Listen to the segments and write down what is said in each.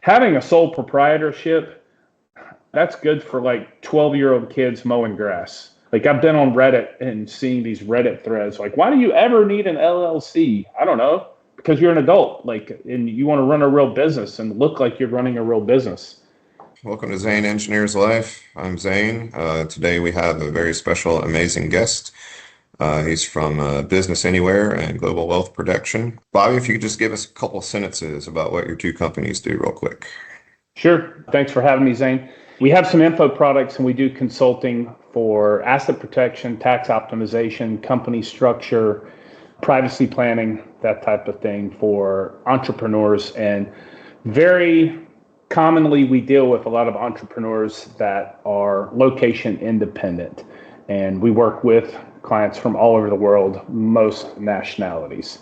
having a sole proprietorship, that's good for like 12-year-old kids mowing grass. Like I've been on Reddit and seeing these Reddit threads like, why do you ever need an LLC? I don't know, because you're an adult, like, and you want to run a real business and look like you're running a real business. Welcome to Zane Engineers Life. I'm Zane. Today we have a very special, amazing guest. He's from Business Anywhere and Global Wealth Protection. Bobby, if you could just give us a couple sentences about what your two companies do real quick. Sure. Thanks for having me, Zane. We have some info products and we do consulting for asset protection, tax optimization, company structure, privacy planning, that type of thing for entrepreneurs. And very commonly, we deal with a lot of entrepreneurs that are location independent. And we work with clients from all over the world, most nationalities.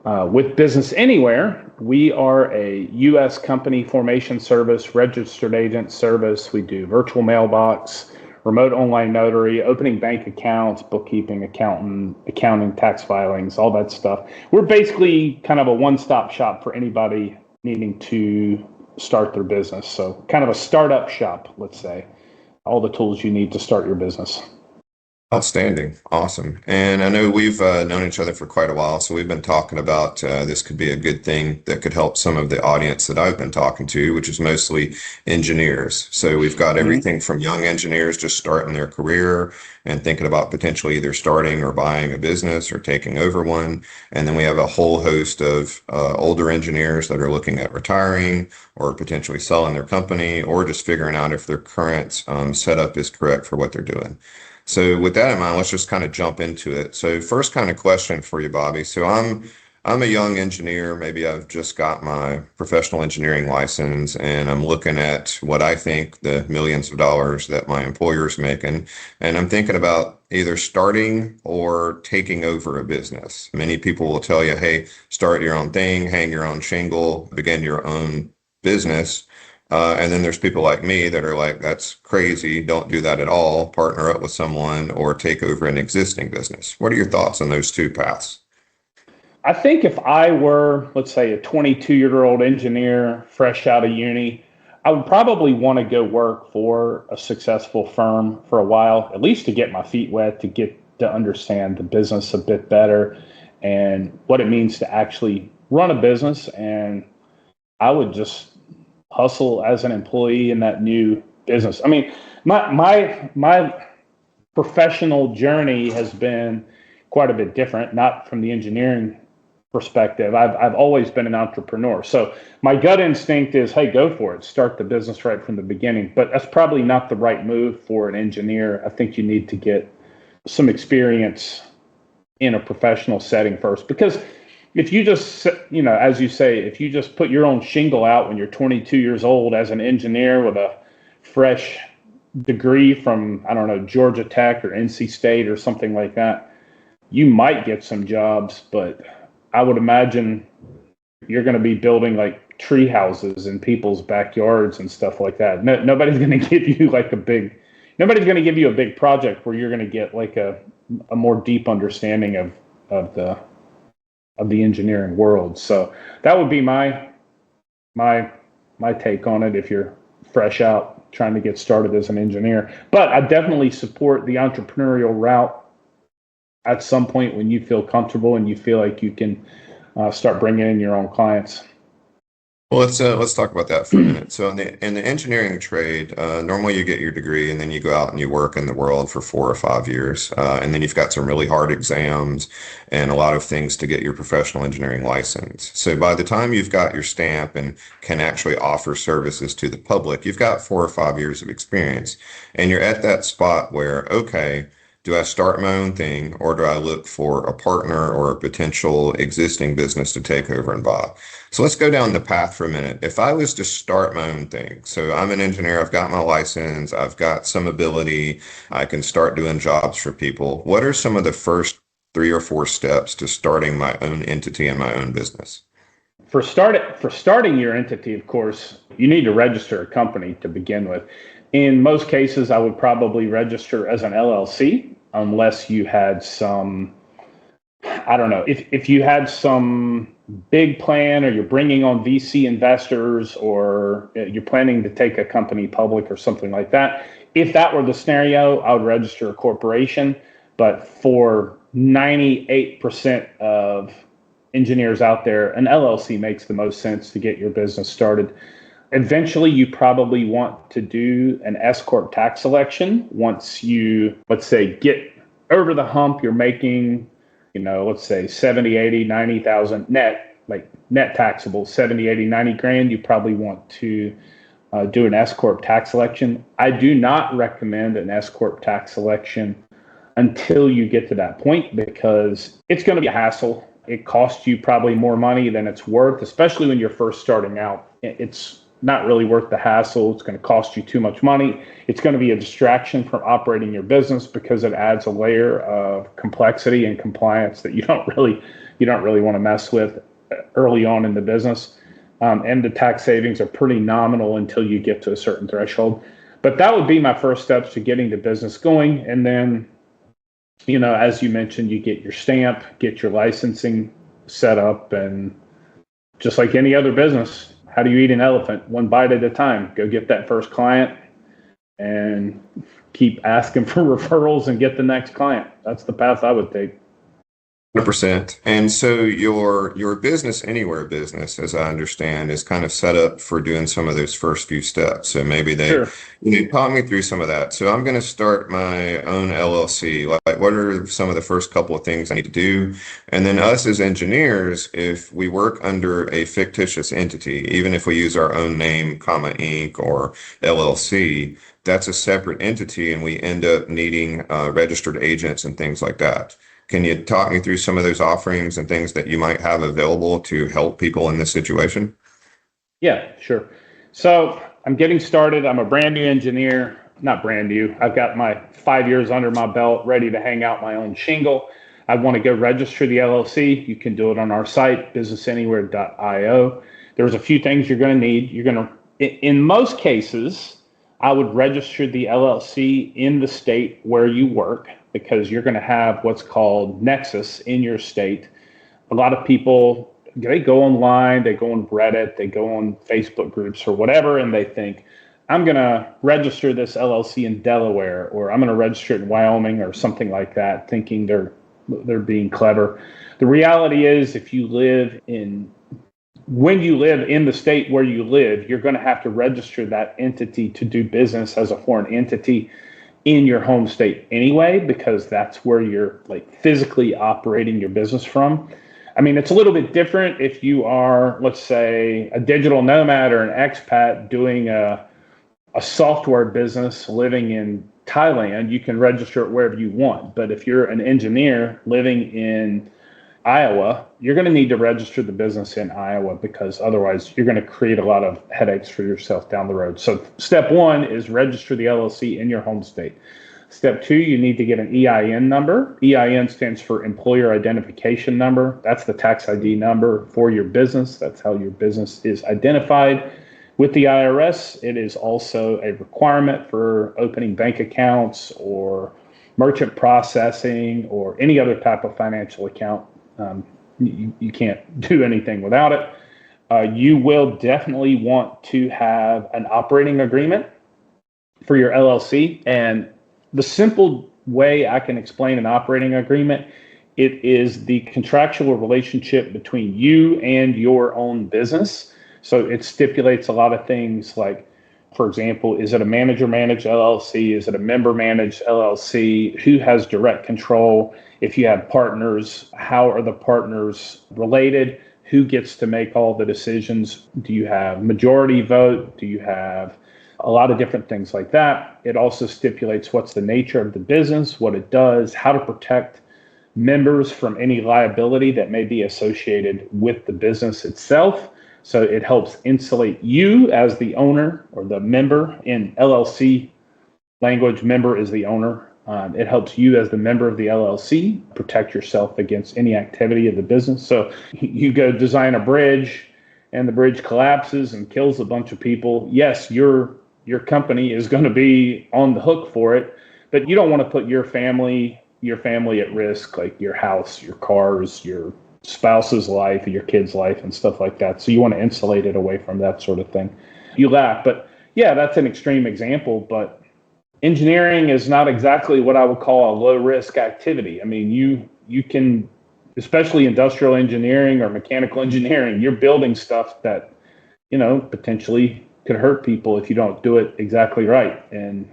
With Business Anywhere, we are a U.S. company formation service, registered agent service. We do virtual mailbox, remote online notary, opening bank accounts, bookkeeping, accounting, tax filings, all that stuff. We're basically kind of a one-stop shop for anybody needing to start their business. So kind of a startup shop, let's say. All the tools you need to start your business. Outstanding. Awesome. And I know we've known each other for quite a while, so we've been talking about this could be a good thing that could help some of the audience that I've been talking to, which is mostly engineers. So we've got everything from young engineers just starting their career and thinking about potentially either starting or buying a business or taking over one. And then we have a whole host of older engineers that are looking at retiring or potentially selling their company or just figuring out if their current setup is correct for what they're doing. So with that in mind, let's just kind of jump into it. So first kind of question for you, Bobby. So I'm a young engineer. Maybe I've just got my professional engineering license and I'm looking at what I think the millions of dollars that my employer's making. And I'm thinking about either starting or taking over a business. Many people will tell you, hey, start your own thing, hang your own shingle, begin your own business. And then there's people like me that are like, that's crazy. Don't do that at all. Partner up with someone or take over an existing business. What are your thoughts on those two paths? I think if I were, let's say, a 22-year-old engineer fresh out of uni, I would probably want to go work for a successful firm for a while, at least to get my feet wet, to get to understand the business a bit better and what it means to actually run a business. And I would just hustle as an employee in that new business. I mean, my professional journey has been quite a bit different, not from the engineering perspective. I've always been an entrepreneur. So my gut instinct is, hey, go for it. Start the business right from the beginning. But that's probably not the right move for an engineer. I think you need to get some experience in a professional setting first, because if you just, as you say, if you just put your own shingle out when you're 22 years old as an engineer with a fresh degree from, I don't know, Georgia Tech or NC State or something like that, you might get some jobs, but I would imagine you're going to be building like tree houses in people's backyards and stuff like that. Nobody's going to give you nobody's going to give you a big project where you're going to get like a more deep understanding of the engineering world. So that would be my take on it if you're fresh out trying to get started as an engineer. But I definitely support the entrepreneurial route at some point when you feel comfortable and you feel like you can start bringing in your own clients. Well, let's talk about that for a minute. So in the engineering trade, normally you get your degree and then you go out and you work in the world for 4 or 5 years, and then you've got some really hard exams and a lot of things to get your professional engineering license. So by the time you've got your stamp and can actually offer services to the public, you've got 4 or 5 years of experience, and you're at that spot where, okay, do I start my own thing or do I look for a partner or a potential existing business to take over and buy? So let's go down the path for a minute. If I was to start my own thing, so I'm an engineer, I've got my license, I've got some ability, I can start doing jobs for people. What are some of the first 3 or 4 steps to starting my own entity and my own business? For starting your entity, of course, you need to register a company to begin with. In most cases, I would probably register as an LLC unless you had some, I don't know, if you had some big plan, or you're bringing on VC investors, or you're planning to take a company public or something like that. If that were the scenario, I would register a corporation. But for 98% of engineers out there, an LLC makes the most sense to get your business started. Eventually, you probably want to do an S Corp tax election once you, let's say, get over the hump. You're making, let's say 70, 80, 90,000 net, like net taxable, 70, 80, 90 grand. You probably want to do an S Corp tax election. I do not recommend an S Corp tax election until you get to that point, because it's going to be a hassle. It costs you probably more money than it's worth, especially when you're first starting out. It's not really worth the hassle. It's going to cost you too much money. It's going to be a distraction from operating your business, because it adds a layer of complexity and compliance that you don't really want to mess with early on in the business. And the tax savings are pretty nominal until you get to a certain threshold. But that would be my first steps to getting the business going. And then, as you mentioned, you get your stamp, get your licensing set up, and just like any other business, how do you eat an elephant? One bite at a time. Go get that first client and keep asking for referrals and get the next client. That's the path I would take. 100%. And so your business anywhere business, as I understand, is kind of set up for doing some of those first few steps. So maybe Sure. talk me through some of that. So I'm going to start my own LLC. Like, what are some of the first couple of things I need to do? And then us as engineers, if we work under a fictitious entity, even if we use our own name, comma, Inc. or LLC, that's a separate entity, and we end up needing registered agents and things like that. Can you talk me through some of those offerings and things that you might have available to help people in this situation? Yeah, sure. So I'm getting started. I'm a brand new engineer, not brand new. I've got my 5 years under my belt, ready to hang out my own shingle. I want to go register the LLC. You can do it on our site, businessanywhere.io. There's a few things you're going to need. In most cases, I would register the LLC in the state where you work, because you're going to have what's called Nexus in your state. A lot of people, they go online, they go on Reddit, they go on Facebook groups or whatever, and they think, I'm going to register this LLC in Delaware, or I'm going to register it in Wyoming or something like that, thinking they're being clever. The reality is, when you live in the state where you live, you're going to have to register that entity to do business as a foreign entity in your home state anyway, because that's where you're like physically operating your business from. I mean, it's a little bit different if you are, let's say, a digital nomad or an expat doing a software business living in Thailand. You can register it wherever you want. But if you're an engineer living in Iowa, you're going to need to register the business in Iowa, because otherwise you're going to create a lot of headaches for yourself down the road. So step one is register the LLC in your home state. Step two, you need to get an EIN number. EIN stands for Employer Identification Number. That's the tax ID number for your business. That's how your business is identified with the IRS. It is also a requirement for opening bank accounts or merchant processing or any other type of financial account. You can't do anything without it. You will definitely want to have an operating agreement for your LLC. And the simple way I can explain an operating agreement, it is the contractual relationship between you and your own business. So it stipulates a lot of things like, for example, is it a manager-managed LLC? Is it a member-managed LLC? Who has direct control? If you have partners, how are the partners related? Who gets to make all the decisions? Do you have majority vote? Do you have a lot of different things like that? It also stipulates what's the nature of the business, what it does, how to protect members from any liability that may be associated with the business itself. So it helps insulate you as the owner or the member. In LLC language, member is the owner. It helps you as the member of the LLC protect yourself against any activity of the business. So you go design a bridge and the bridge collapses and kills a bunch of people. Yes, your company is going to be on the hook for it, but you don't want to put your family at risk, like your house, your cars, your spouse's life, your kid's life, and stuff like that. So you want to insulate it away from that sort of thing. You laugh, but yeah, that's an extreme example. But engineering is not exactly what I would call a low risk activity. I mean, you can, especially industrial engineering or mechanical engineering, you're building stuff that, potentially could hurt people if you don't do it exactly right. And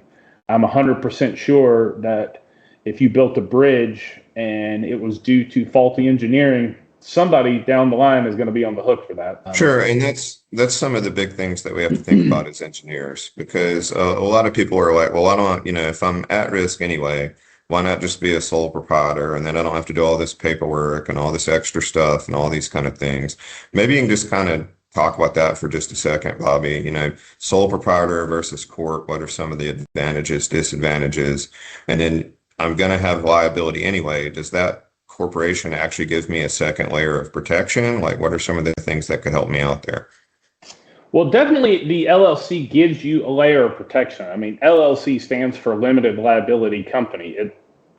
I'm 100% sure that if you built a bridge and it was due to faulty engineering, somebody down the line is going to be on the hook for that. Sure, and that's some of the big things that we have to think about as engineers, because a lot of people are like, well, I don't, if I'm at risk anyway, why not just be a sole proprietor, and then I don't have to do all this paperwork and all this extra stuff and all these kind of things. Maybe you can just kind of talk about that for just a second, Bobby. Sole proprietor versus corp. What are some of the advantages, disadvantages? And then I'm going to have liability anyway. Does that corporation actually gives me a second layer of protection? Like, what are some of the things that could help me out there? Well, definitely the LLC gives you a layer of protection. I mean, LLC stands for limited liability company.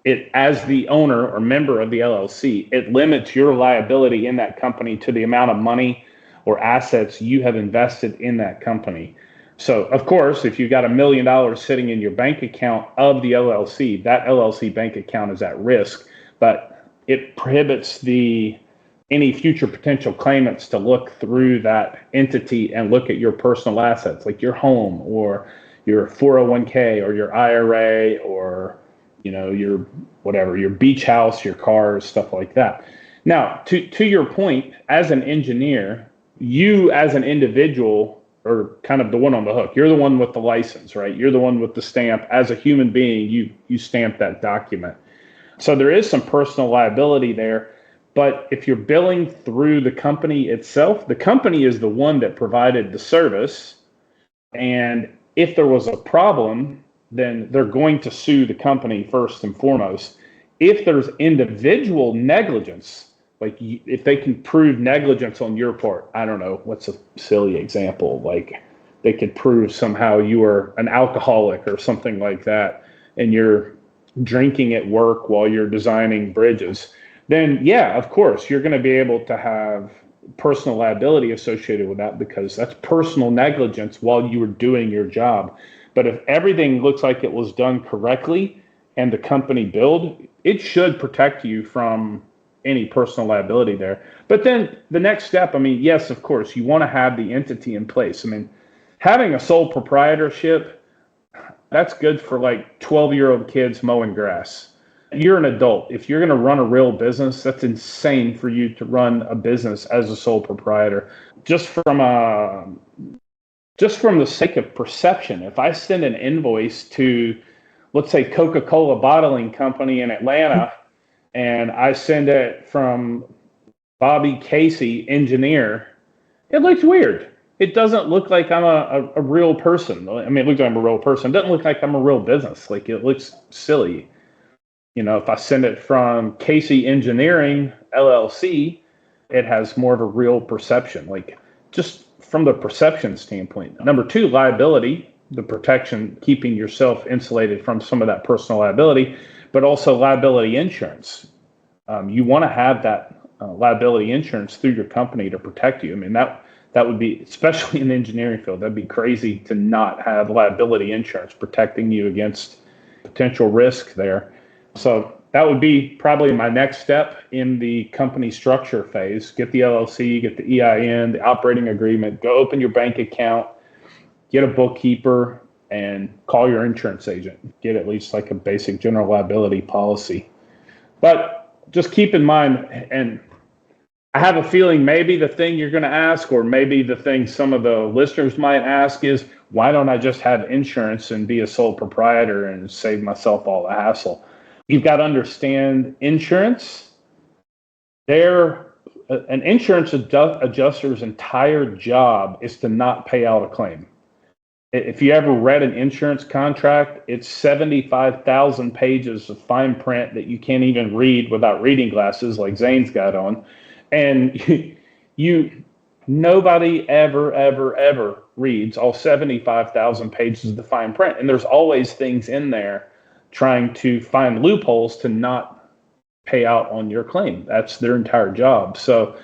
It as the owner or member of the LLC, it limits your liability in that company to the amount of money or assets you have invested in that company. So, of course, if you've got $1 million sitting in your bank account of the LLC, that LLC bank account is at risk, but it prohibits any future potential claimants to look through that entity and look at your personal assets, like your home or your 401k or your IRA or your whatever, your beach house, your cars, stuff like that. Now, to your point, as an engineer, you as an individual are kind of the one on the hook. You're the one with the license, right? You're the one with the stamp. As a human being, you stamp that document. So there is some personal liability there. But if you're billing through the company itself, the company is the one that provided the service. And if there was a problem, then they're going to sue the company first and foremost. If there's individual negligence, like if they can prove negligence on your part, I don't know, what's a silly example? Like they could prove somehow you are an alcoholic or something like that, and you're drinking at work while you're designing bridges, then yeah, of course, you're going to be able to have personal liability associated with that because that's personal negligence while you were doing your job. But if everything looks like it was done correctly and the company billed, it should protect you from any personal liability there. But then the next step, I mean, yes, of course, you want to have the entity in place. I mean, having a sole proprietorship, that's good for like 12-year-old kids mowing grass. You're an adult. If you're going to run a real business, that's insane for you to run a business as a sole proprietor. Just from the sake of perception, if I send an invoice to, let's say, Coca-Cola Bottling Company in Atlanta, and I send it from Bobby Casey, engineer, it looks weird. It doesn't look like I'm a real person. I mean, it looks like I'm a real person. It doesn't look like I'm a real business. Like, it looks silly. If I send it from Casey Engineering, LLC, it has more of a real perception, like just from the perception standpoint. Number two, liability, the protection, keeping yourself insulated from some of that personal liability, but also liability insurance. You want to have that liability insurance through your company to protect you. I mean, that would be, especially in the engineering field, that'd be crazy to not have liability insurance protecting you against potential risk there. So that would be probably my next step in the company structure phase. Get the LLC, get the EIN, the operating agreement, go open your bank account, get a bookkeeper, and call your insurance agent. Get at least like a basic general liability policy. But just keep in mind, and I have a feeling maybe the thing you're going to ask, or maybe the thing some of the listeners might ask is, why don't I just have insurance and be a sole proprietor and save myself all the hassle? You've got to understand insurance. An insurance adjuster's entire job is to not pay out a claim. If you ever read an insurance contract, it's 75,000 pages of fine print that you can't even read without reading glasses like Zane's got on. And nobody ever reads all 75,000 pages of the fine print. And there's always things in there trying to find loopholes to not pay out on your claim. That's their entire job. So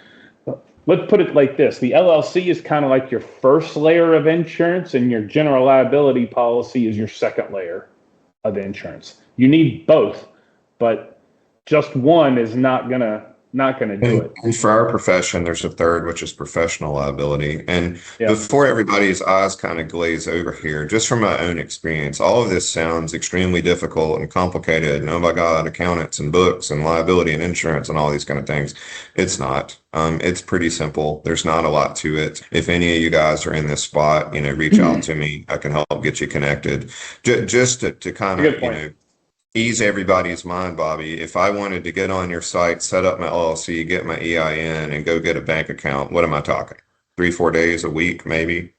let's put it like this. The LLC is kind of like your first layer of insurance, and your general liability policy is your second layer of insurance. You need both, but just one is not gonna do it. And for our profession, there's a third, which is professional liability. And Yeah. before everybody's eyes kind of glaze over here, just from my own experience, all of this sounds extremely difficult and complicated. And oh my God, accountants and books and liability and insurance and all these kind of things. It's not. It's pretty simple. There's not a lot to it. If any of you guys are in this spot, reach out to me. I can help get you connected. Just to kind Good of, point. ease everybody's mind, Bobby. If I wanted to get on your site, set up my LLC, get my EIN, and go get a bank account, what am I talking? 3, 4 days, a week, maybe?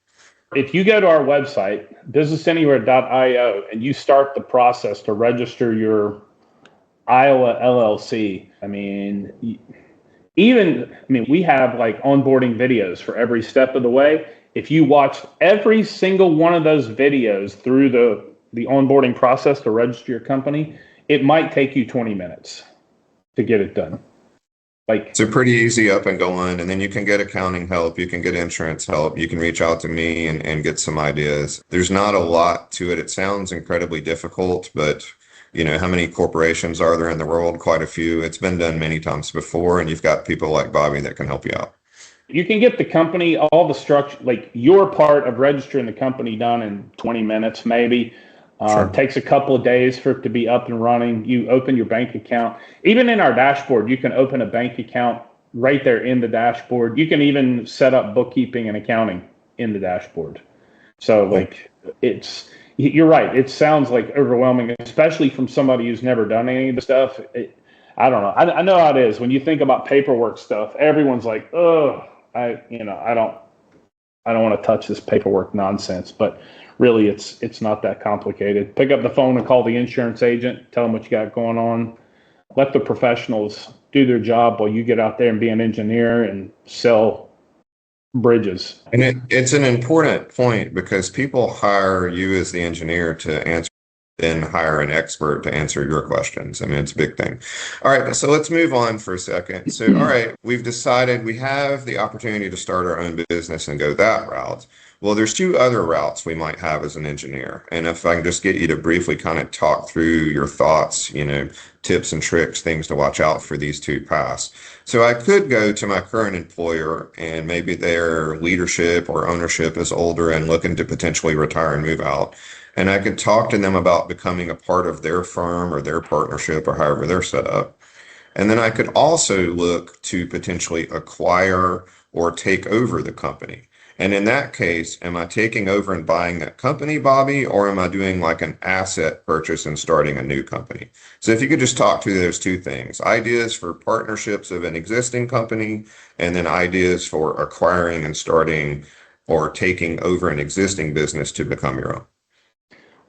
If you go to our website, businessanywhere.io, and you start the process to register your Iowa LLC, we have like onboarding videos for every step of the way. If you watch every single one of those videos through the onboarding process to register your company, it might take you 20 minutes to get it done. So pretty easy up and going, and then you can get accounting help, you can get insurance help, you can reach out to me and get some ideas. There's not a lot to it. It sounds incredibly difficult, but how many corporations are there in the world? Quite a few. It's been done many times before, and you've got people like Bobby that can help you out. You can get the company, all the structure, like your part of registering the company done in 20 minutes, maybe. Sure. Takes a couple of days for it to be up and running. You open your bank account. Even in our dashboard, you can open a bank account right there in the dashboard. You can even set up bookkeeping and accounting in the dashboard. So you're right. It sounds like overwhelming, especially from somebody who's never done any of the stuff. I don't know. I know how it is. When you think about paperwork stuff, everyone's like, oh, I don't want to touch this paperwork nonsense, but really it's not that complicated. Pick up the phone and call the insurance agent, tell them what you got going on. Let the professionals do their job while you get out there and be an engineer and sell bridges. And it's an important point because people hire you as the engineer to answer, then hire an expert to answer your questions. It's a big thing. All right, so let's move on for a second. So, all right, we've decided we have the opportunity to start our own business and go that route. Well, there's two other routes we might have as an engineer. And if I can just get you to briefly kind of talk through your thoughts, tips and tricks, things to watch out for these two paths. So I could go to my current employer and maybe their leadership or ownership is older and looking to potentially retire and move out. And I could talk to them about becoming a part of their firm or their partnership or however they're set up. And then I could also look to potentially acquire or take over the company. And in that case, am I taking over and buying that company, Bobby, or am I doing like an asset purchase and starting a new company? So if you could just talk through those two things, ideas for partnerships of an existing company, and then ideas for acquiring and starting or taking over an existing business to become your own.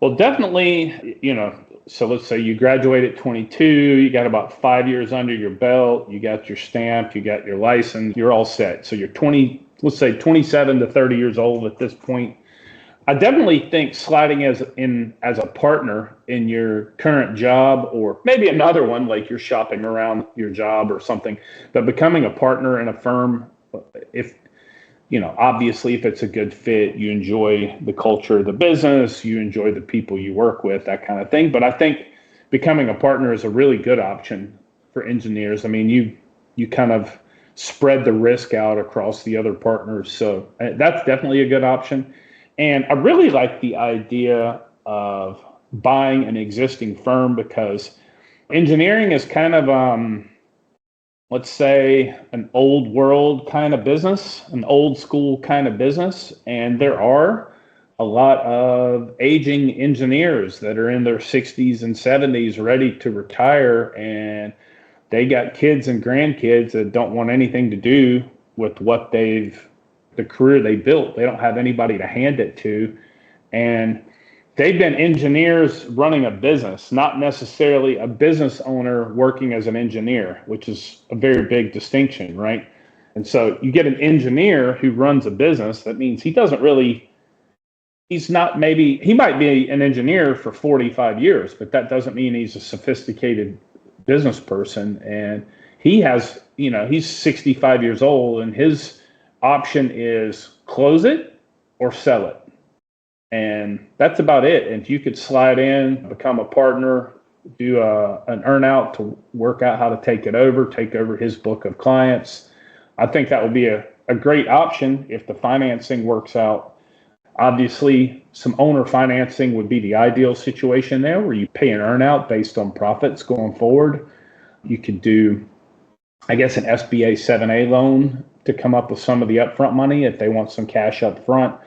Well, definitely, so let's say you graduate at 22, you got about 5 years under your belt, you got your stamp, you got your license, you're all set. So you're 20, let's say 27 to 30 years old at this point. I definitely think sliding as a partner in your current job, or maybe another one, like you're shopping around your job or something, but becoming a partner in a firm, if obviously if it's a good fit, you enjoy the culture of the business, you enjoy the people you work with, that kind of thing. But I think becoming a partner is a really good option for engineers. You kind of spread the risk out across the other partners. So that's definitely a good option. And I really like the idea of buying an existing firm because engineering is kind of, let's say, an old world kind of business, an old school kind of business. And there are a lot of aging engineers that are in their 60s and 70s ready to retire, and they got kids and grandkids that don't want anything to do with the career they built. They don't have anybody to hand it to. And they've been engineers running a business, not necessarily a business owner working as an engineer, which is a very big distinction, right? And so you get an engineer who runs a business. That means he might be an engineer for 45 years, but that doesn't mean he's a sophisticated business person, and he has, he's 65 years old, and his option is close it or sell it. And that's about it. And if you could slide in, become a partner, do an earn out to work out how to take over his book of clients, I think that would be a great option if the financing works out. Obviously, some owner financing would be the ideal situation there, where you pay an earn out based on profits going forward. You could do, I guess, an SBA 7A loan to come up with some of the upfront money if they want some cash up front.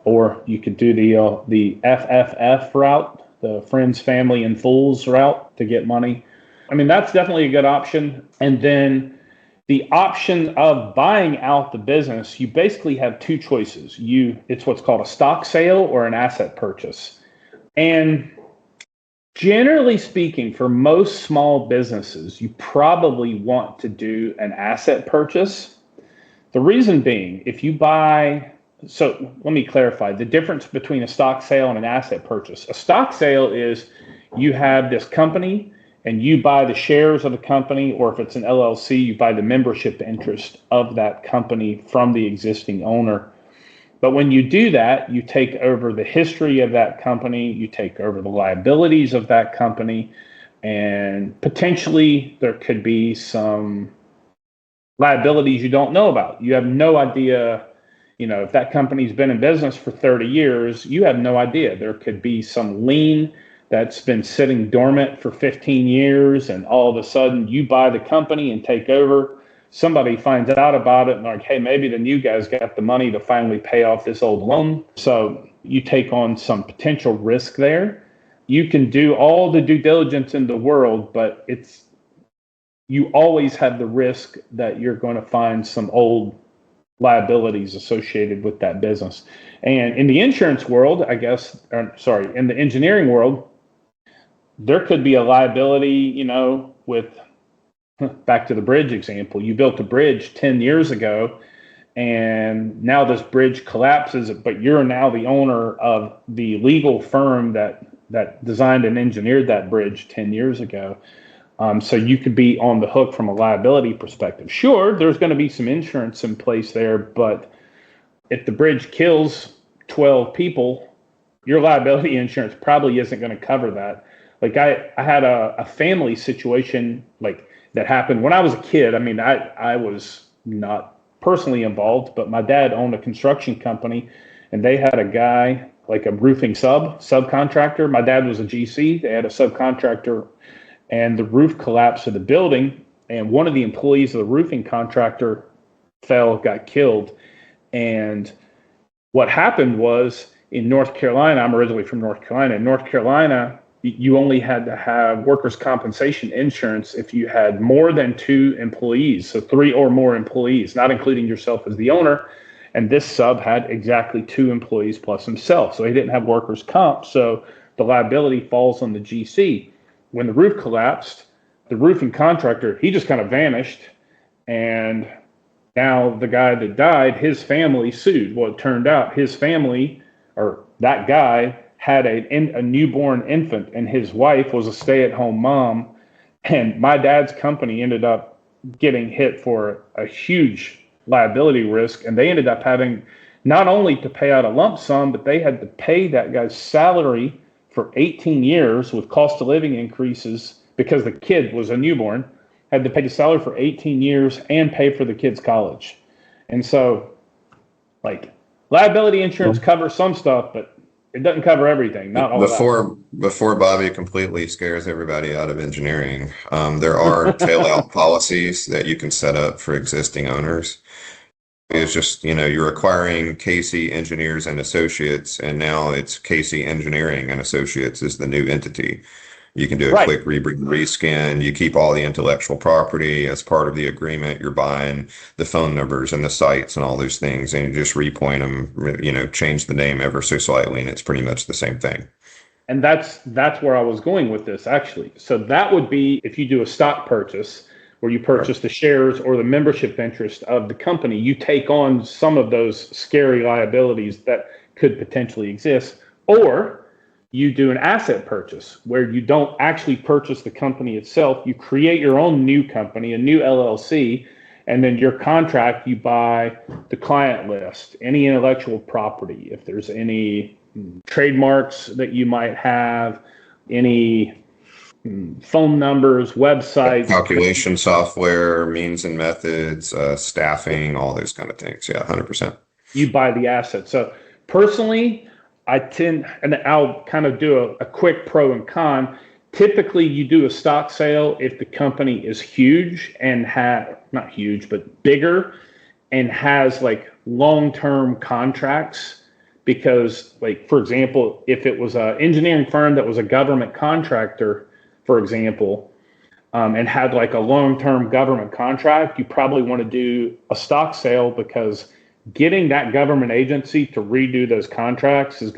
Or you could do the FFF route, the friends, family, and fools route to get money. I mean, that's definitely a good option. And then the option of buying out the business, you basically have two choices. It's what's called a stock sale or an asset purchase. And generally speaking, for most small businesses, you probably want to do an asset purchase. The reason being, so let me clarify the difference between a stock sale and an asset purchase. A stock sale is you have this company and you buy the shares of the company, or if it's an LLC, you buy the membership interest of that company from the existing owner. But when you do that, you take over the history of that company, you take over the liabilities of that company, and potentially there could be some liabilities you don't know about. You have no idea. If that company's been in business for 30 years, you have no idea. There could be some lien that's been sitting dormant for 15 years, and all of a sudden you buy the company and take over. Somebody finds out about it and like, hey, maybe the new guys got the money to finally pay off this old loan. So you take on some potential risk there. You can do all the due diligence in the world, but you always have the risk that you're going to find some old liabilities associated with that business. And in the insurance world, in the engineering world, there could be a liability, with, back to the bridge example, you built a bridge 10 years ago and now this bridge collapses, but you're now the owner of the legal firm that designed and engineered that bridge 10 years ago. So you could be on the hook from a liability perspective. Sure, there's going to be some insurance in place there, but if the bridge kills 12 people, your liability insurance probably isn't going to cover that. Like I had a family situation like that happened when I was a kid. I mean, I was not personally involved, but my dad owned a construction company and they had a guy, like a roofing subcontractor. My dad was a GC. They had a subcontractor and the roof collapsed of the building, and one of the employees of the roofing contractor got killed. And what happened was in North Carolina, I'm originally from North Carolina. In North Carolina, you only had to have workers' compensation insurance if you had more than 2 employees, so 3 or more employees, not including yourself as the owner. And this sub had exactly 2 employees plus himself, so he didn't have workers' comp. So the liability falls on the GC. When the roof collapsed, the roofing contractor, he just kind of vanished. And now the guy that died, his family sued. Well, it turned out his family, or that guy, had a newborn infant, and his wife was a stay-at-home mom. And my dad's company ended up getting hit for a huge liability risk. And they ended up having not only to pay out a lump sum, but they had to pay that guy's salary for 18 years with cost of living increases because the kid was a newborn, had to pay the salary for 18 years and pay for the kid's college. And so, like, liability insurance covers some stuff, but it doesn't cover everything, not all Before Bobby completely scares everybody out of engineering, there are tail-out policies that you can set up for existing owners. It's just, you're acquiring Casey Engineers and Associates, and now it's Casey Engineering and Associates is the new entity. You can do a quick reskin. You keep all the intellectual property as part of the agreement. You're buying the phone numbers and the sites and all those things, and you just repoint them, change the name ever so slightly, and it's pretty much the same thing. And that's where I was going with this, actually. So that would be if you do a stock purchase where you purchase the shares or the membership interest of the company, you take on some of those scary liabilities that could potentially exist. Or you do an asset purchase where you don't actually purchase the company itself. You create your own new company, a new LLC, and then your contract, you buy the client list, any intellectual property, if there's any trademarks that you might have, any phone numbers, websites, Calculation software, means and methods, staffing, all those kind of things. Yeah, 100%. you buy the asset. So personally, I tend, and I'll kind of do a quick pro and con. Typically, you do a stock sale if the company is huge and not huge, but bigger and has like long-term contracts. Because, like, for example, if it was an engineering firm that was a government contractor, for example, and had like a long-term government contract, you probably want to do a stock sale because getting that government agency to redo those contracts is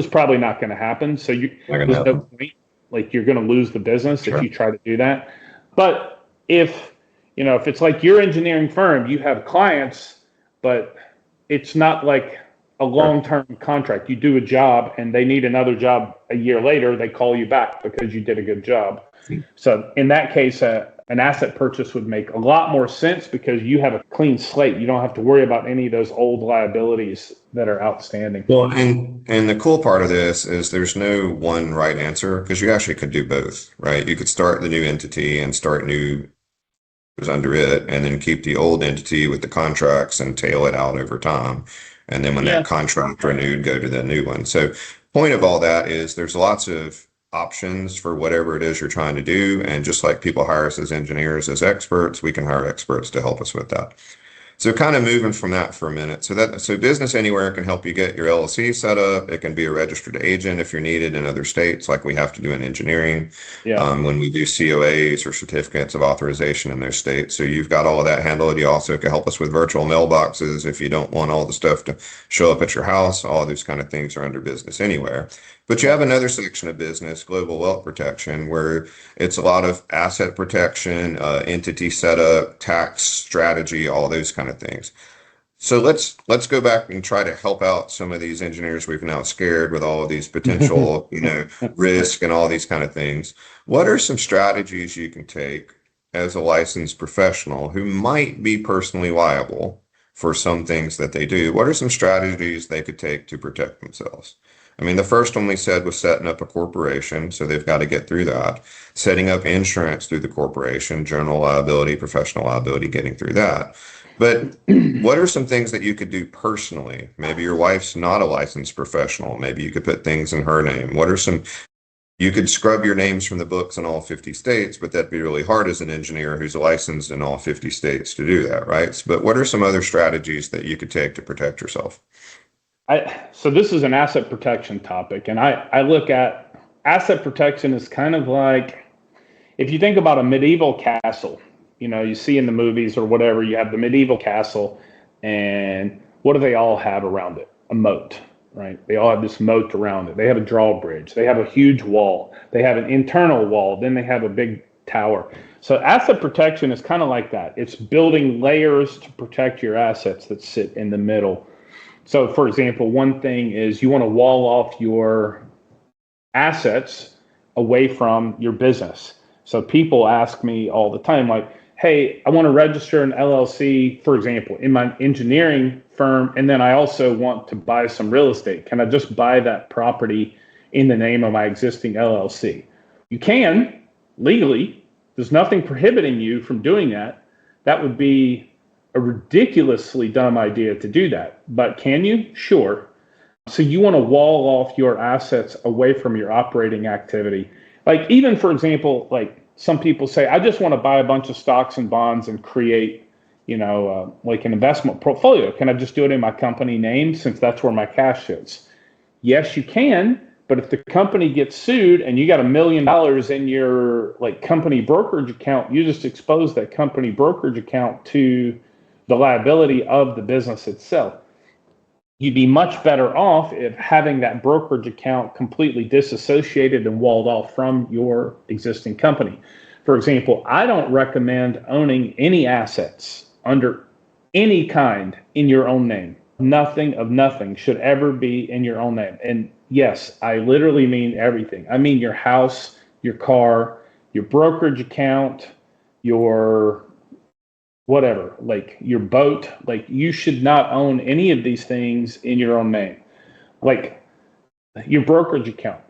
probably not going to happen. So there's no point. Like, you're going to lose the business if you try to do that. But if it's like your engineering firm, you have clients, but it's not like a long-term contract. You do a job and they need another job a year later, they call you back because you did a good job. So in that case, an asset purchase would make a lot more sense because you have a clean slate. You don't have to worry about any of those old liabilities that are outstanding. Well, and the cool part of this is there's no one right answer because you actually could do both, right? You could start the new entity and start new under it, and then keep the old entity with the contracts and tail it out over time. And then when that contract renewed, go to the new one. So point of all that is there's lots of options for whatever it is you're trying to do. And just like people hire us as engineers, as experts, we can hire experts to help us with that. So kind of moving from that for a minute. So Business Anywhere can help you get your LLC set up. It can be a registered agent if you're needed in other states, like we have to do in engineering when we do COAs or certificates of authorization in those states. So you've got all of that handled. You also can help us with virtual mailboxes if you don't want all the stuff to show up at your house. All those kind of things are under Business Anywhere. But you have another section of business, Global Wealth Protection, where it's a lot of asset protection, entity setup, tax strategy, all those kind of things. So let's go back and try to help out some of these engineers we've now scared with all of these potential, risk and all these kind of things. What are some strategies you can take as a licensed professional who might be personally liable for some things that they do? What are some strategies they could take to protect themselves? I mean, the first one we said was setting up a corporation, so they've got to get through that. Setting up insurance through the corporation, general liability, professional liability, getting through that. But what are some things that you could do personally? Maybe your wife's not a licensed professional. Maybe you could put things in her name. You could scrub your names from the books in all 50 states, but that'd be really hard as an engineer who's licensed in all 50 states to do that, right? But what are some other strategies that you could take to protect yourself? So this is an asset protection topic, and I look at asset protection as kind of like, if you think about a medieval castle, you see in the movies or whatever, you have the medieval castle, and what do they all have around it? A moat, right? They all have this moat around it. They have a drawbridge. They have a huge wall. They have an internal wall. Then they have a big tower. So asset protection is kind of like that. It's building layers to protect your assets that sit in the middle. So, for example, one thing is you want to wall off your assets away from your business. So people ask me all the time, like, hey, I want to register an LLC, for example, in my engineering firm, and then I also want to buy some real estate. Can I just buy that property in the name of my existing LLC? You can, legally. There's nothing prohibiting you from doing that. That would be a ridiculously dumb idea to do that. But can you? Sure. So you want to wall off your assets away from your operating activity. Like, even, for example, like some people say, I just want to buy a bunch of stocks and bonds and create, like an investment portfolio. Can I just do it in my company name since that's where my cash sits? Yes, you can. But if the company gets sued and you got $1 million in your company brokerage account, you just expose that company brokerage account to the liability of the business itself. You'd be much better off if having that brokerage account completely disassociated and walled off from your existing company. For example, I don't recommend owning any assets under any kind in your own name. of nothing should ever be in your own name. And yes, I literally mean everything. I mean your house, your car, your brokerage account, your whatever, like your boat. Like you should not own any of these things in your own name. Like your brokerage account.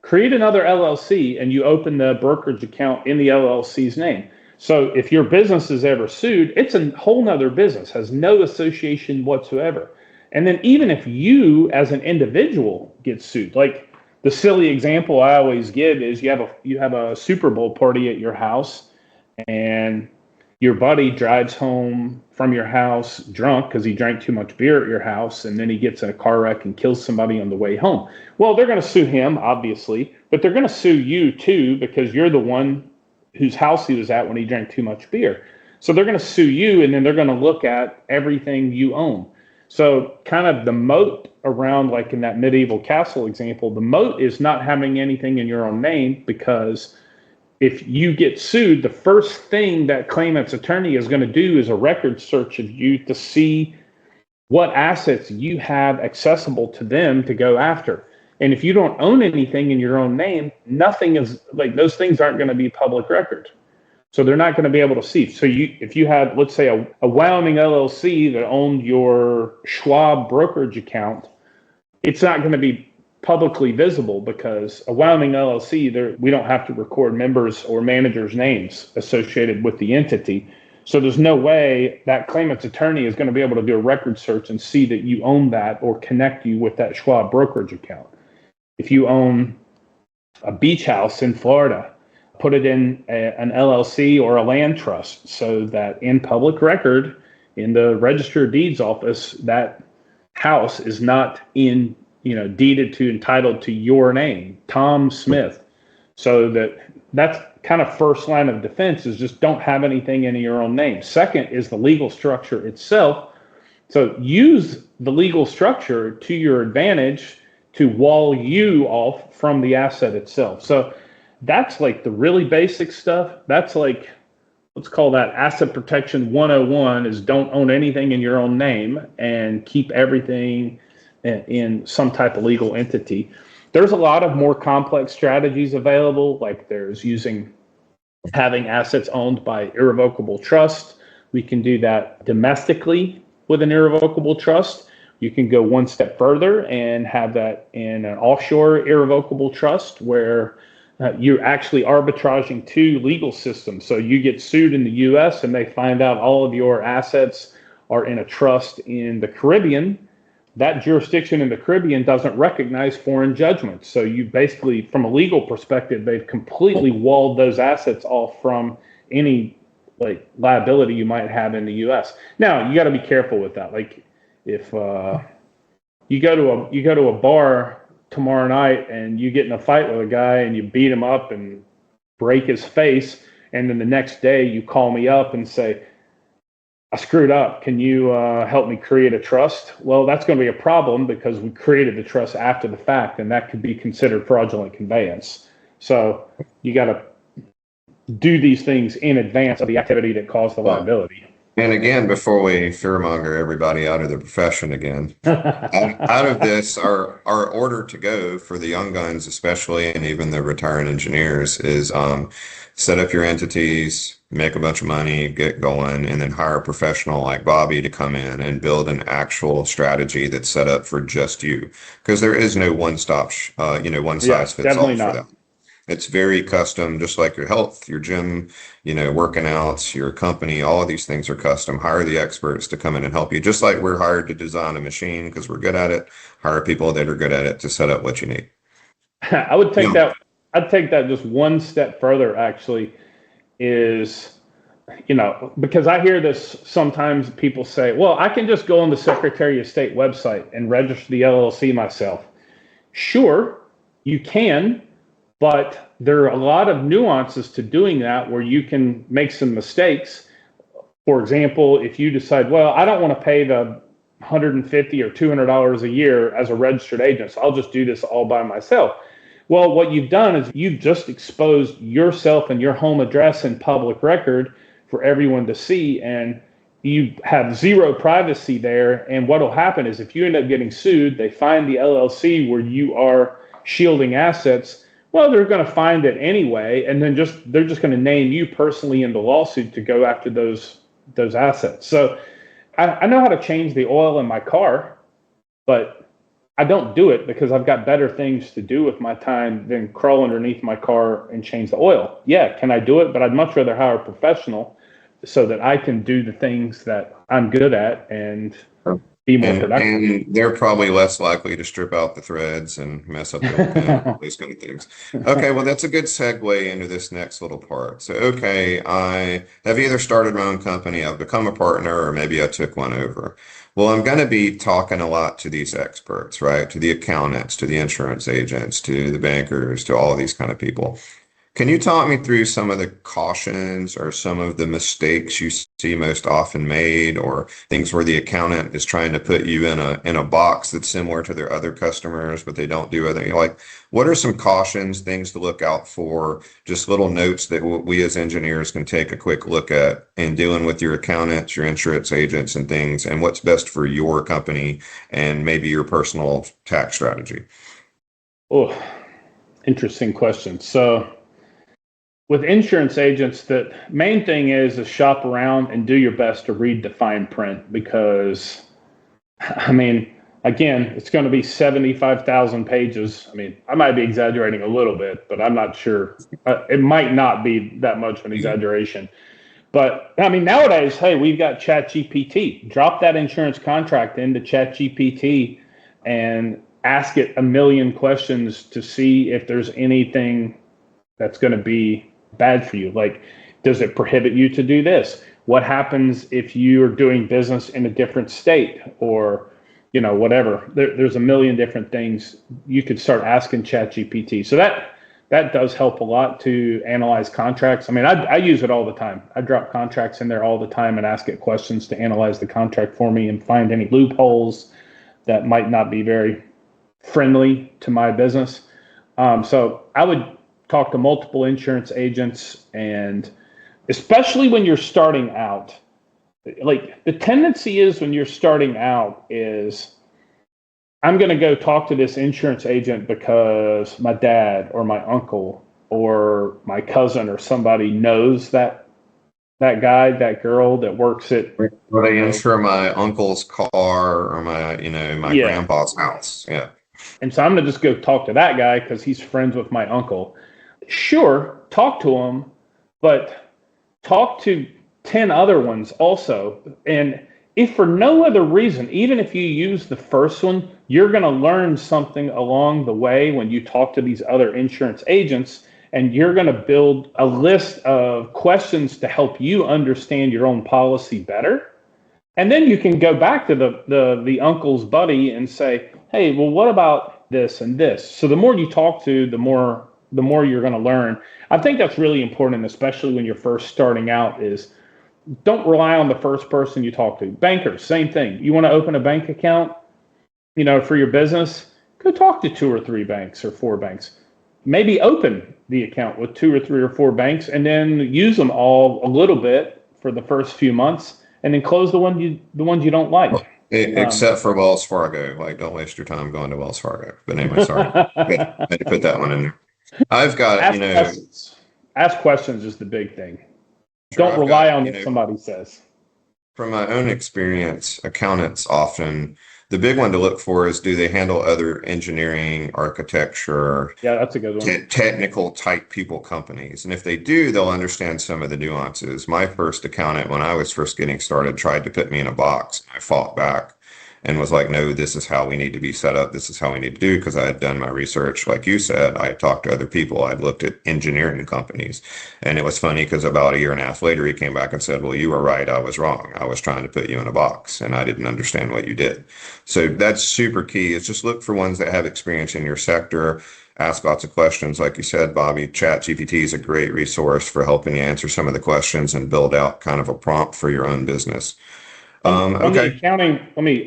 Create another LLC and you open the brokerage account in the LLC's name. So if your business is ever sued, it's a whole nother business, has no association whatsoever. And then even if you as an individual get sued, like the silly example I always give is you have a Super Bowl party at your house and your buddy drives home from your house drunk because he drank too much beer at your house, and then he gets in a car wreck and kills somebody on the way home. Well, they're going to sue him, obviously, but they're going to sue you too because you're the one whose house he was at when he drank too much beer. So they're going to sue you, and then they're going to look at everything you own. So kind of the moat around, like in that medieval castle example, the moat is not having anything in your own name, because if you get sued, the first thing that claimant's attorney is going to do is a record search of you to see what assets you have accessible to them to go after. And if you don't own anything in your own name, nothing is like, those things aren't going to be public record. So they're not going to be able to see. So if you had, let's say, a Wyoming LLC that owned your Schwab brokerage account, it's not going to be publicly visible because a Wyoming LLC, we don't have to record members or managers' names associated with the entity. So there's no way that claimant's attorney is going to be able to do a record search and see that you own that or connect you with that Schwab brokerage account. If you own a beach house in Florida, put it in an LLC or a land trust so that in public record, in the Register of Deeds office, that house is not deeded to, entitled to your name, Tom Smith. So that's kind of first line of defense, is just don't have anything in your own name. Second is the legal structure itself. So use the legal structure to your advantage to wall you off from the asset itself. So that's like the really basic stuff. That's like, let's call that asset protection 101, is don't own anything in your own name and keep everything in some type of legal entity. There's a lot of more complex strategies available, like there's having assets owned by irrevocable trust. We can do that domestically with an irrevocable trust. You can go one step further and have that in an offshore irrevocable trust where you're actually arbitraging two legal systems. So you get sued in the US and they find out all of your assets are in a trust in the Caribbean. That jurisdiction in the Caribbean doesn't recognize foreign judgments. So you basically, from a legal perspective, they've completely walled those assets off from any like liability you might have in the US. Now, you got to be careful with that. Like if you go to a bar tomorrow night and you get in a fight with a guy and you beat him up and break his face, and then the next day you call me up and say, I screwed up. Can you help me create a trust? Well, that's going to be a problem because we created the trust after the fact, and that could be considered fraudulent conveyance. So you got to do these things in advance of the activity that caused the liability. And again, before we fearmonger everybody out of the profession again, out of this, our order to go for the young guns, especially, and even the retiring engineers, is set up your entities, make a bunch of money, get going, and then hire a professional like Bobby to come in and build an actual strategy that's set up for just you. Because there is no one size fits all for that. It's very custom, just like your health, your gym, working outs, your company, all of these things are custom. Hire the experts to come in and help you. Just like we're hired to design a machine because we're good at it, hire people that are good at it to set up what you need. I'd take that just one step further, actually, is, because I hear this sometimes, people say, well, I can just go on the Secretary of State website and register the LLC myself. Sure, you can. But there are a lot of nuances to doing that where you can make some mistakes. For example, if you decide, well, I don't want to pay the $150 or $200 a year as a registered agent, so I'll just do this all by myself. Well, what you've done is you've just exposed yourself and your home address in public record for everyone to see. And you have zero privacy there. And what will happen is if you end up getting sued, they find the LLC where you are shielding assets. Well, they're going to find it anyway, and then they're just going to name you personally in the lawsuit to go after those assets. So I know how to change the oil in my car, but I don't do it because I've got better things to do with my time than crawl underneath my car and change the oil. Yeah, can I do it? But I'd much rather hire a professional so that I can do the things that I'm good at and be more productive. And they're probably less likely to strip out the threads and mess up the old pin, all these kind of things. Okay, well, that's a good segue into this next little part. So, okay, I have either started my own company, I've become a partner, or maybe I took one over. Well, I'm going to be talking a lot to these experts, right? To the accountants, to the insurance agents, to the bankers, to all these kind of people. Can you talk me through some of the cautions or some of the mistakes you see most often made, or things where the accountant is trying to put you in a box that's similar to their other customers, but they don't do anything? Like, what are some cautions, things to look out for, just little notes that we as engineers can take a quick look at in dealing with your accountants, your insurance agents, and things, and what's best for your company and maybe your personal tax strategy? Oh, interesting question. So with insurance agents, the main thing is shop around and do your best to read the fine print because, I mean, again, it's going to be 75,000 pages. I mean, I might be exaggerating a little bit, but I'm not sure. It might not be that much of an exaggeration. But I mean, nowadays, hey, we've got ChatGPT. Drop that insurance contract into ChatGPT and ask it a million questions to see if there's anything that's going to be bad for you. Like, does it prohibit you to do this? What happens if you're doing business in a different state or, whatever? There's a million different things you could start asking ChatGPT. So that does help a lot to analyze contracts. I mean, I use it all the time. I drop contracts in there all the time and ask it questions to analyze the contract for me and find any loopholes that might not be very friendly to my business. So I would talk to multiple insurance agents, and especially when you're starting out, like the tendency is when you're starting out is I'm going to go talk to this insurance agent because my dad or my uncle or my cousin or somebody knows that guy, that girl that works at. Will they insure my uncle's car or my Yeah. grandpa's house? Yeah. And so I'm going to just go talk to that guy because he's friends with my uncle. Sure, talk to him, but talk to 10 other ones also. And if for no other reason, even if you use the first one, you're going to learn something along the way when you talk to these other insurance agents, and you're going to build a list of questions to help you understand your own policy better. And then you can go back to the uncle's buddy and say, hey, well, what about this and this? So the more you talk to, the more you're going to learn. I think that's really important, especially when you're first starting out, is don't rely on the first person you talk to. Bankers, same thing. You want to open a bank account, for your business, go talk to 2 or 3 banks or 4 banks. Maybe open the account with 2 or 3 or 4 banks and then use them all a little bit for the first few months and then close the ones you don't like. Except for Wells Fargo. Like, don't waste your time going to Wells Fargo. But anyway, sorry. I had to put that one in there. I've got, ask questions is the big thing. Sure, don't rely on what somebody says. From my own experience, accountants often, the big one to look for is, do they handle other engineering, architecture, Yeah, that's a good one. technical type people companies? And if they do, they'll understand some of the nuances. My first accountant, when I was first getting started, tried to put me in a box. I fought back and was like, no, this is how we need to be set up. This is how we need to do, because I had done my research. Like you said, I had talked to other people. I'd looked at engineering companies. And it was funny because about a year and a half later, he came back and said, well, you were right. I was wrong. I was trying to put you in a box and I didn't understand what you did. So that's super key, is just look for ones that have experience in your sector. Ask lots of questions. Like you said, Bobby, ChatGPT is a great resource for helping you answer some of the questions and build out kind of a prompt for your own business. On the accounting,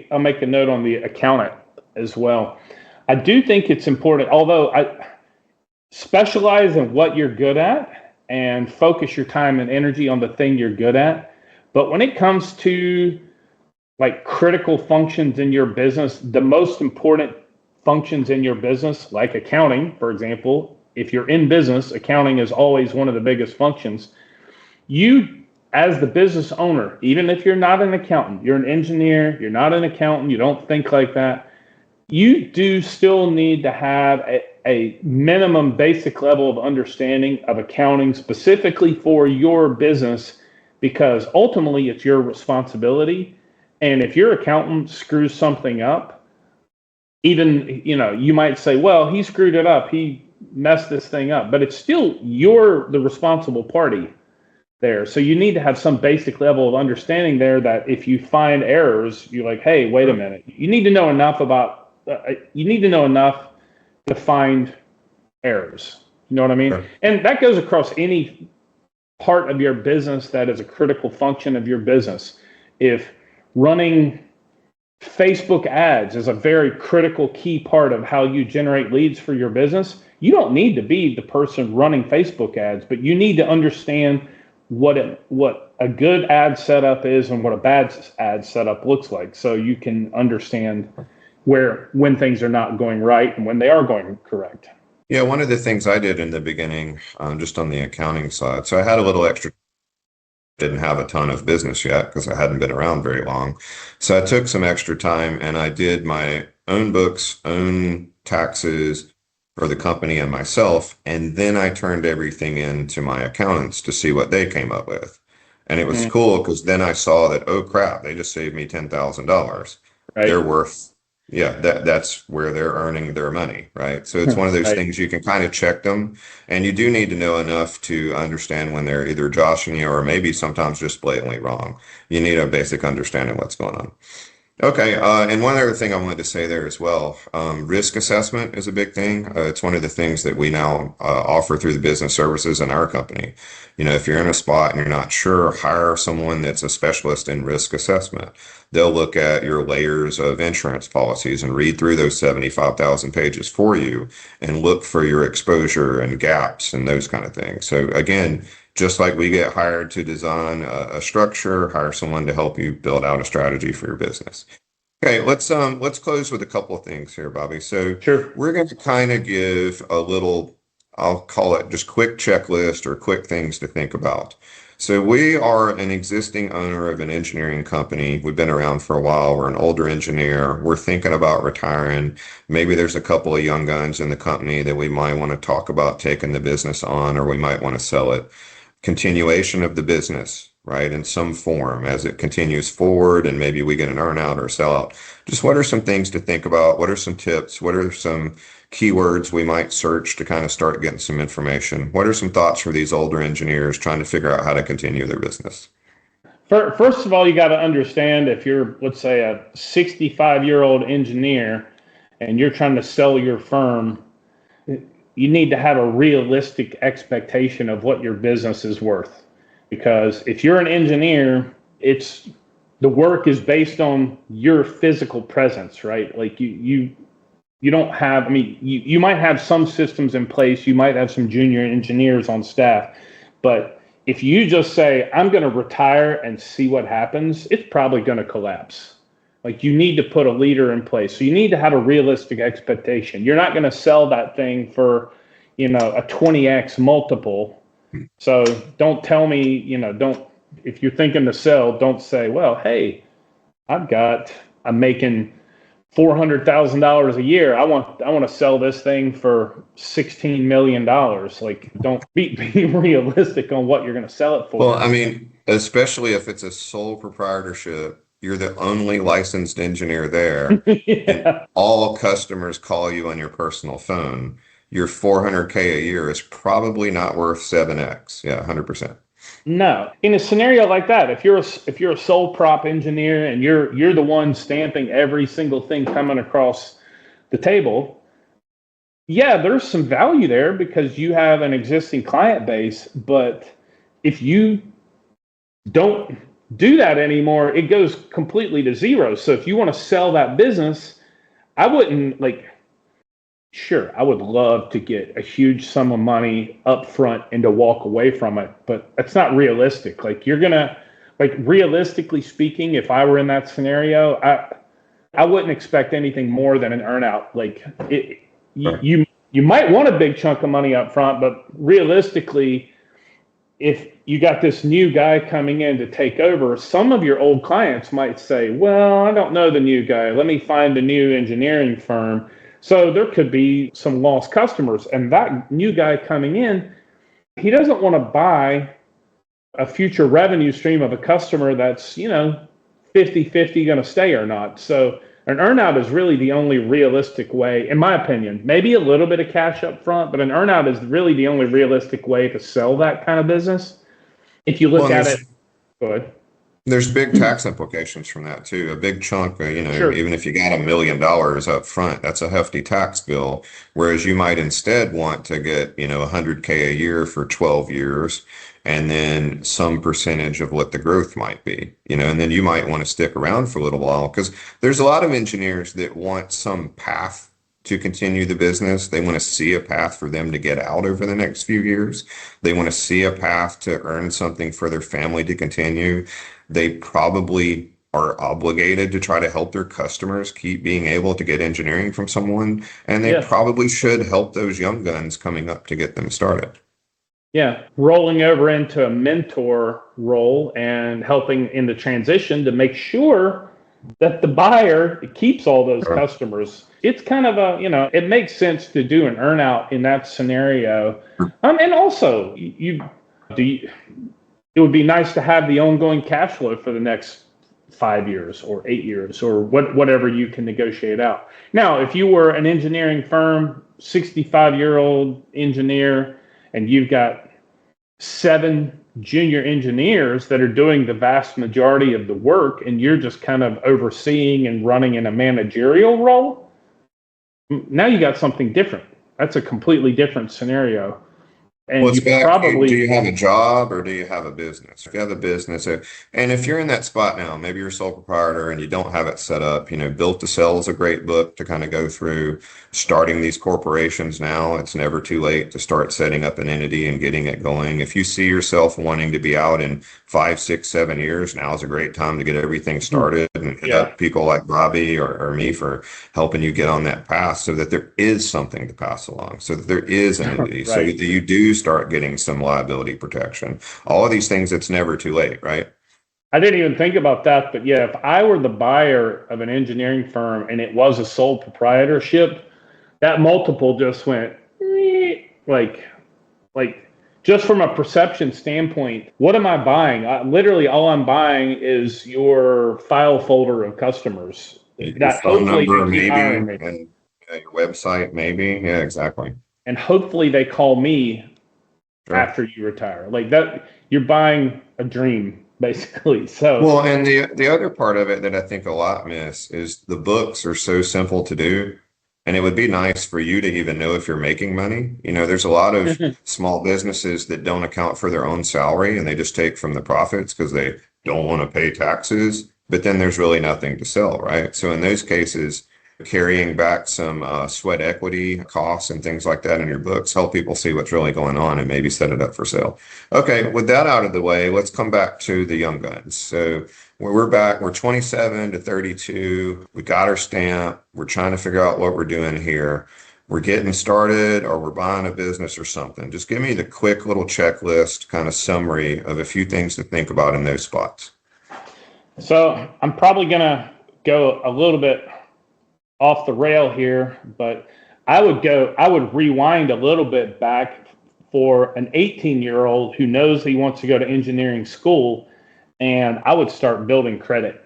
I'll make a note on the accountant as well. I do think it's important, although I specialize in what you're good at and focus your time and energy on the thing you're good at. But when it comes to like critical functions in your business, the most important functions in your business, like accounting, for example, if you're in business, accounting is always one of the biggest functions. You, as the business owner, even if you're not an accountant, you're an engineer, you're not an accountant, you don't think like that, you do still need to have a minimum basic level of understanding of accounting specifically for your business, because ultimately it's your responsibility. And if your accountant screws something up, even, you might say, well, he screwed it up, he messed this thing up, but it's still you're the responsible party there. So you need to have some basic level of understanding there, that if you find errors, you're like, hey, wait a minute. You need to know enough to find errors. You know what I mean? Sure. And that goes across any part of your business that is a critical function of your business. If running Facebook ads is a very critical key part of how you generate leads for your business, you don't need to be the person running Facebook ads, but you need to understand what a good ad setup is and what a bad ad setup looks like, so you can understand when things are not going right and when they are going correct. Yeah, one of the things I did in the beginning, just on the accounting side, so I had a little extra, didn't have a ton of business yet because I hadn't been around very long. So I took some extra time and I did my own books, own taxes for the company and myself. And then I turned everything into my accountants to see what they came up with. And it was cool because then I saw that, oh crap, they just saved me $10,000. They're Right. worth, yeah, that's where they're earning their money, right? So it's one of those Right. things you can kind of check them, and you do need to know enough to understand when they're either joshing you or maybe sometimes just blatantly wrong. You need a basic understanding of what's going on. Okay, and one other thing I wanted to say there as well, risk assessment is a big thing. It's one of the things that we now offer through the business services in our company. If you're in a spot and you're not sure, hire someone that's a specialist in risk assessment. They'll look at your layers of insurance policies and read through those 75,000 pages for you and look for your exposure and gaps and those kind of things. So again, just like we get hired to design a structure, hire someone to help you build out a strategy for your business. Okay, let's close with a couple of things here, Bobby. So Sure. we're going to kind of give a little, I'll call it just quick checklist or quick things to think about. So we are an existing owner of an engineering company. We've been around for a while. We're an older engineer. We're thinking about retiring. Maybe there's a couple of young guns in the company that we might want to talk about taking the business on, or we might want to sell it. Continuation of the business, right, in some form as it continues forward, and maybe we get an earn out or sell out. Just what are some things to think about? What are some tips? What are some keywords we might search to kind of start getting some information? What are some thoughts for these older engineers trying to figure out how to continue their business? First of all, you got to understand, if you're, let's say, a 65-year-old engineer and you're trying to sell your firm, you need to have a realistic expectation of what your business is worth. Because if you're an engineer, the work is based on your physical presence, right? Like you don't have, I mean, you might have some systems in place, you might have some junior engineers on staff, but if you just say, I'm going to retire and see what happens, it's probably going to collapse. Like, you need to put a leader in place. So you need to have a realistic expectation. You're not going to sell that thing for, a 20x multiple. So don't tell me, if you're thinking to sell, don't say, well, hey, I'm making $400,000 a year. I want to sell this thing for $16 million. Like, don't be realistic on what you're going to sell it Well, for. I mean, especially if it's a sole proprietorship, you're the only licensed engineer there, and Yeah. all customers call you on your personal phone. Your 400K a year is probably not worth 7x. Yeah, 100%. No, in a scenario like that, if you're a sole prop engineer and you're the one stamping every single thing coming across the table, yeah, there's some value there because you have an existing client base. But if you don't do that anymore, it goes completely to zero. So if you want to sell that business, I wouldn't like. Sure, I would love to get a huge sum of money up front and to walk away from it, but that's not realistic. Like, you're gonna, like realistically speaking, if I were in that scenario, I wouldn't expect anything more than an earnout. Like you might want a big chunk of money up front, but realistically, if you got this new guy coming in to take over, some of your old clients might say, well, I don't know the new guy. Let me find a new engineering firm. So there could be some lost customers. And that new guy coming in, he doesn't want to buy a future revenue stream of a customer that's, 50-50 going to stay or not. So an earnout is really the only realistic way, in my opinion. Maybe a little bit of cash up front, but an earnout is really the only realistic way to sell that kind of business. If you look at it, go ahead. There's big tax implications from that too. A big chunk, Sure. even if you got $1 million up front, that's a hefty tax bill. Whereas you might instead want to get, 100K a year for 12 years, and then some percentage of what the growth might be, and then you might want to stick around for a little while because there's a lot of engineers that want some path to continue the business. They want to see a path for them to get out over the next few years. They want to see a path to earn something for their family to continue. They probably are obligated to try to help their customers keep being able to get engineering from someone, and they probably should help those young guns coming up to get them started. Yeah, rolling over into a mentor role and helping in the transition to make sure that the buyer keeps all those customers. It's kind of it makes sense to do an earnout in that scenario. And also, it would be nice to have the ongoing cash flow for the next 5 years or 8 years or whatever you can negotiate out. Now, if you were an engineering firm, 65-year-old engineer, and you've got 7 junior engineers that are doing the vast majority of the work, and you're just kind of overseeing and running in a managerial role, now you got something different. That's a completely different scenario. And Well, it's back to, do you have a job or do you have a business? If you have a business, and if you're in that spot now, maybe you're a sole proprietor and you don't have it set up, Built to Sell is a great book to kind of go through starting these corporations now. It's never too late to start setting up an entity and getting it going. If you see yourself wanting to be out in 5, 6, 7 years, now is a great time to get everything started and hit up people like Bobby or me for helping you get on that path so that there is something to pass along, so that there is an entity, so that you do start getting some liability protection. All of these things, it's never too late, right? I didn't even think about that, but yeah, if I were the buyer of an engineering firm and it was a sole proprietorship, that multiple just went like just from a perception standpoint, what am I buying? Literally all I'm buying is your file folder of customers. Your phone number, maybe, and your website, maybe. Yeah, exactly. And hopefully they call me after you retire. Like that, you're buying a dream, basically. So well, and the other part of it that I think a lot miss is the books are so simple to do. And it would be nice for you to even know if you're making money. There's a lot of small businesses that don't account for their own salary and they just take from the profits because they don't want to pay taxes. But then there's really nothing to sell, right? So in those cases, carrying back some sweat equity costs and things like that in your books help people see what's really going on and maybe set it up for sale. Okay, with that out of the way, let's come back to the young guns. So we're back, we're 27 to 32, we got our stamp, we're trying to figure out what we're doing here. We're getting started or we're buying a business or something. Just give me the quick little checklist kind of summary of a few things to think about in those spots. So I'm probably going to go a little bit off the rail here, but I would rewind a little bit back for an 18-year-old who knows he wants to go to engineering school, and I would start building credit.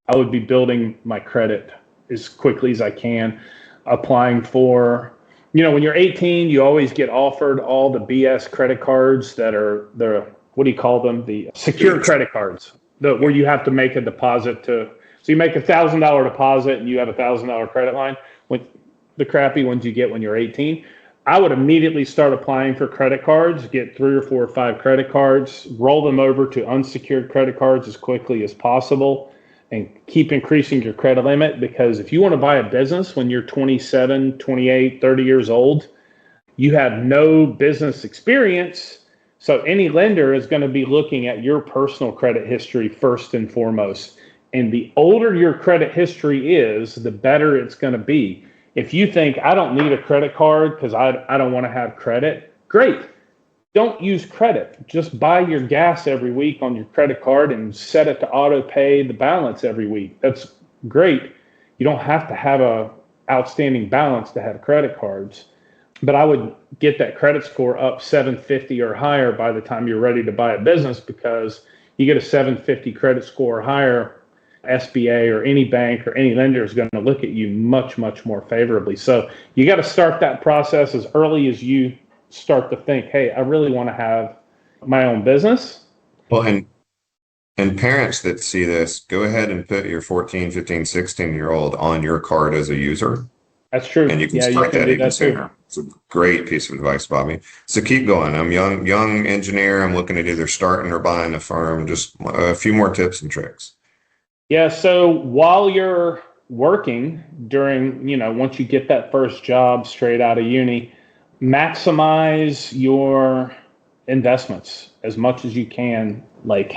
I would be building my credit as quickly as I can, applying for, when you're 18, you always get offered all the BS credit cards that are what do you call them? The secure credit cards, where you have to make a deposit to. So you make $1,000 deposit and you have $1,000 credit line. With the crappy ones you get when you're 18, I would immediately start applying for credit cards, get 3 or 4 or 5 credit cards, roll them over to unsecured credit cards as quickly as possible, and keep increasing your credit limit. Because if you want to buy a business when you're 27, 28, 30 years old, you have no business experience. So any lender is going to be looking at your personal credit history first and foremost. And the older your credit history is, the better it's going to be. If you think, I don't need a credit card because I don't want to have credit, great. Don't use credit. Just buy your gas every week on your credit card and set it to auto pay the balance every week. That's great. You don't have to have a outstanding balance to have credit cards. But I would get that credit score up 750 or higher by the time you're ready to buy a business, because you get a 750 credit score or higher, SBA or any bank or any lender is going to look at you much, much more favorably. So you got to start that process as early as you start to think, hey, I really want to have my own business. Well, and parents that see this, go ahead and put your 14, 15, 16-year-old on your card as a user, That's true. and you can Yeah, you start can that do even that too. sooner. It's a great piece of advice, Bobby. So keep going. I'm young engineer. I'm looking at either starting or buying a firm. Just a few more tips and tricks. Yeah, so while you're working during, once you get that first job straight out of uni, maximize your investments as much as you can. Like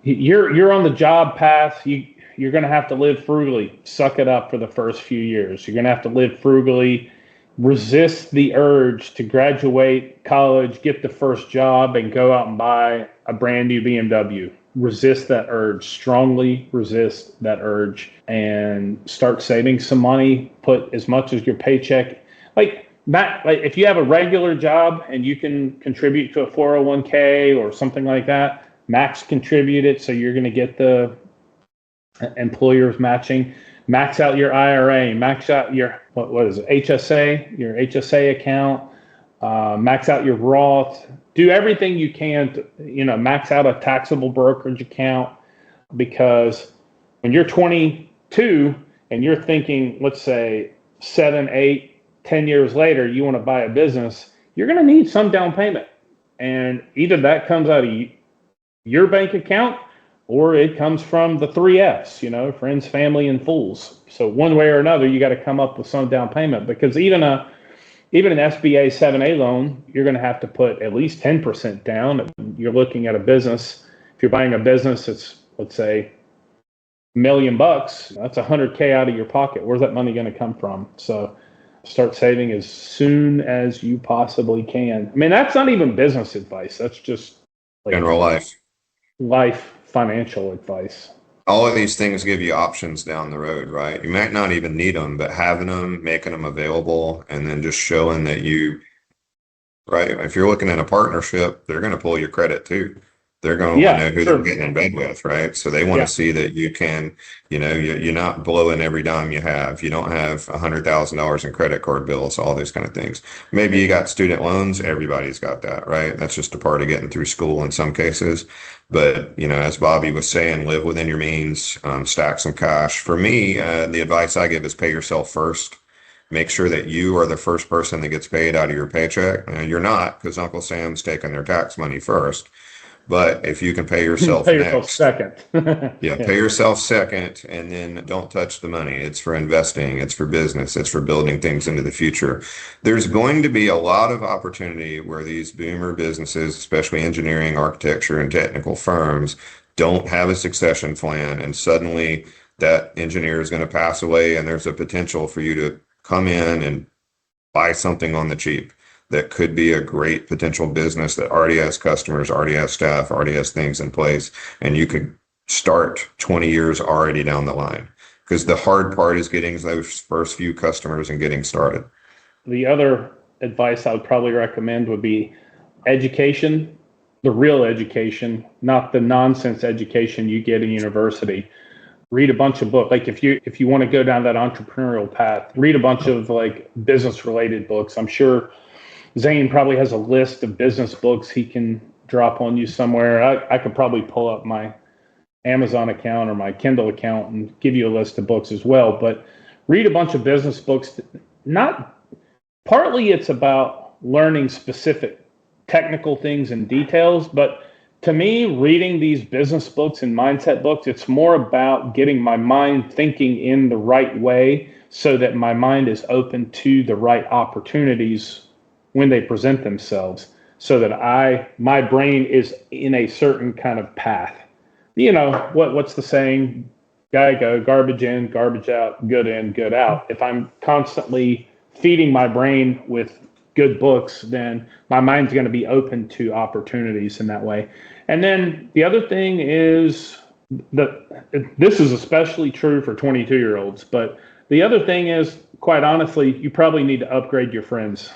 you're on the job path, you're going to have to live frugally. Suck it up for the first few years. You're going to have to live frugally. Resist the urge to graduate college, get the first job, and go out and buy a brand new BMW. Resist that urge, strongly resist that urge, and start saving some money. Put as much as your paycheck, like if you have a regular job and you can contribute to a 401k or something like that, max contribute it so you're going to get the employers matching. Max out your IRA, max out your what is it, HSA, your HSA account, max out your Roth. Do everything you can to, max out a taxable brokerage account, because when you're 22 and you're thinking, let's say 7, 8, 10 years later, you want to buy a business, you're going to need some down payment. And either that comes out of your bank account, or it comes from the 3Fs, friends, family, and fools. So one way or another, you got to come up with some down payment, because even an SBA 7A loan, you're going to have to put at least 10% down. You're looking at a business. If you're buying a business, it's, let's say, $1 million. That's $100K out of your pocket. Where's that money going to come from? So start saving as soon as you possibly can. I mean, that's not even business advice. That's just like General life financial advice. All of these things give you options down the road, right? You might not even need them, but having them, making them available, and then just showing that right? If you're looking at a partnership, they're going to pull your credit too. They're going to want to know who they're getting in bed with, right? So they want to see that you can, you're not blowing every dime you have. You don't have $100,000 in credit card bills, all those kind of things. Maybe you got student loans. Everybody's got that, right? That's just a part of getting through school in some cases. But, as Bobby was saying, live within your means, stack some cash. For me, the advice I give is pay yourself first. Make sure that you are the first person that gets paid out of your paycheck. You're not, because Uncle Sam's taking their tax money first. But if you can pay yourself next, second. Pay yourself second, and then don't touch the money. It's for investing, it's for business, it's for building things into the future. There's going to be a lot of opportunity where these boomer businesses, especially engineering, architecture, and technical firms, don't have a succession plan, and suddenly that engineer is going to pass away, and there's a potential for you to come in and buy something on the cheap that could be a great potential business that already has customers, already has staff, already has things in place, and you could start 20 years already down the line. Because the hard part is getting those first few customers and getting started. The other advice I would probably recommend would be education, the real education, not the nonsense education you get in university. Read a bunch of books. Like if you want to go down that entrepreneurial path, read a bunch of like business related books. I'm sure Zane probably has a list of business books he can drop on you somewhere. I could probably pull up my Amazon account or my Kindle account and give you a list of books as well. But read a bunch of business books. Partly it's about learning specific technical things and details, but to me, reading these business books and mindset books, it's more about getting my mind thinking in the right way so that my mind is open to the right opportunities when they present themselves. so that my brain is in a certain kind of path. You know, what's the saying? Gotta go, garbage in, garbage out, good in, good out. If I'm constantly feeding my brain with good books, then my mind's going to be open to opportunities in that way. And then the other thing is that this is especially true for 22-year-olds, but the other thing is, quite honestly, you probably need to upgrade your friends.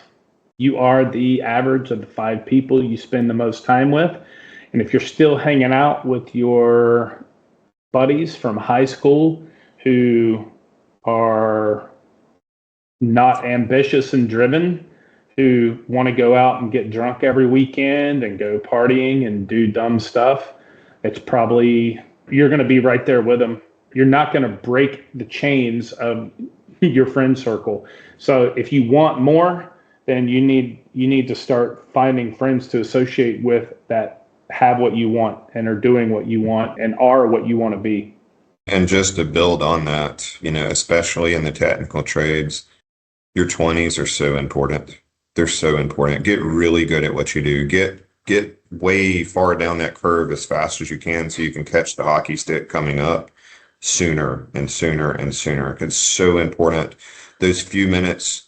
You are the average of the 5 people you spend the most time with. And if you're still hanging out with your buddies from high school who are not ambitious and driven, who want to go out and get drunk every weekend and go partying and do dumb stuff, it's probably, you're going to be right there with them. You're not going to break the chains of your friend circle. So if you want more, then you need to start finding friends to associate with that have what you want and are doing what you want and are what you want to be. And just to build on that, especially in the technical trades, your 20s are so important. They're so important. Get really good at what you do. Get way far down that curve as fast as you can so you can catch the hockey stick coming up sooner and sooner and sooner. It's so important. Those few minutes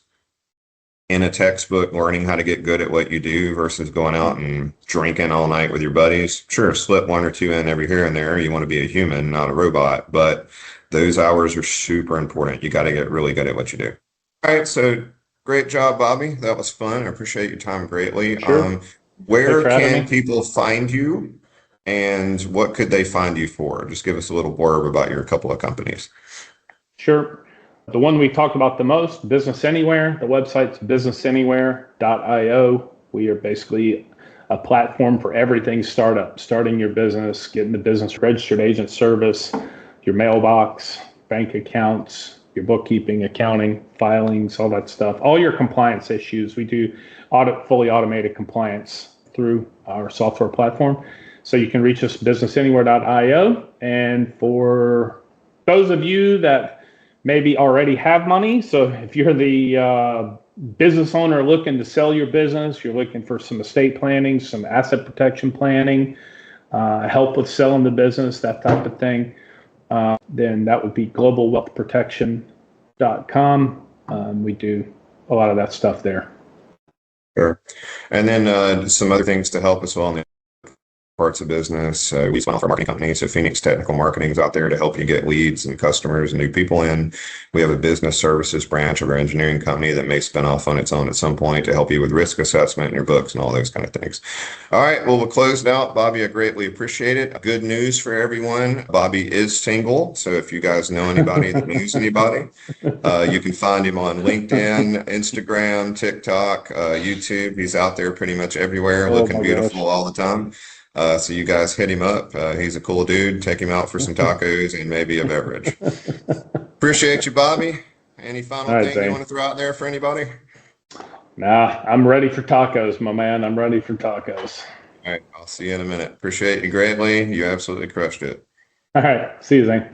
in a textbook learning how to get good at what you do versus going out and drinking all night with your buddies. Sure, slip one or two in every here and there. You want to be a human, not a robot, but those hours are super important. You got to get really good at what you do. All right, so great job, Bobby. That was fun. I appreciate your time greatly. Sure. Where Thanks for having can me. people find you and what could they find you for? Just give us a little blurb about your couple of companies. Sure. The one we talked about the most, Business Anywhere. The website's businessanywhere.io. We are basically a platform for everything startup, starting your business, getting the business registered agent service, your mailbox, bank accounts, your bookkeeping, accounting, filings, all that stuff, all your compliance issues. We do fully automated compliance through our software platform. So you can reach us businessanywhere.io. And for those of you that maybe already have money, so if you're the business owner looking to sell your business, you're looking for some estate planning, some asset protection planning, help with selling the business, that type of thing, then that would be globalwealthprotection.com. We do a lot of that stuff there. Sure. And then some other things to help us well in the parts of business. We spun off our marketing company, so Phoenix Technical Marketing is out there to help you get leads and customers and new people in. We have a business services branch of our engineering company that may spin off on its own at some point to help you with risk assessment in your books and all those kind of things. All right, well, we'll close it out. Bobby, I greatly appreciate it. Good news for everyone. Bobby is single, so if you guys know anybody that knows anybody, you can find him on LinkedIn, Instagram, TikTok, YouTube. He's out there pretty much everywhere, looking beautiful all the time. So you guys hit him up. He's a cool dude. Take him out for some tacos and maybe a beverage. Appreciate you, Bobby. Any final thing Zane, you want to throw out there for anybody? Nah, I'm ready for tacos, my man. I'm ready for tacos. All right, I'll see you in a minute. Appreciate you greatly. You absolutely crushed it. All right, see you, Zane.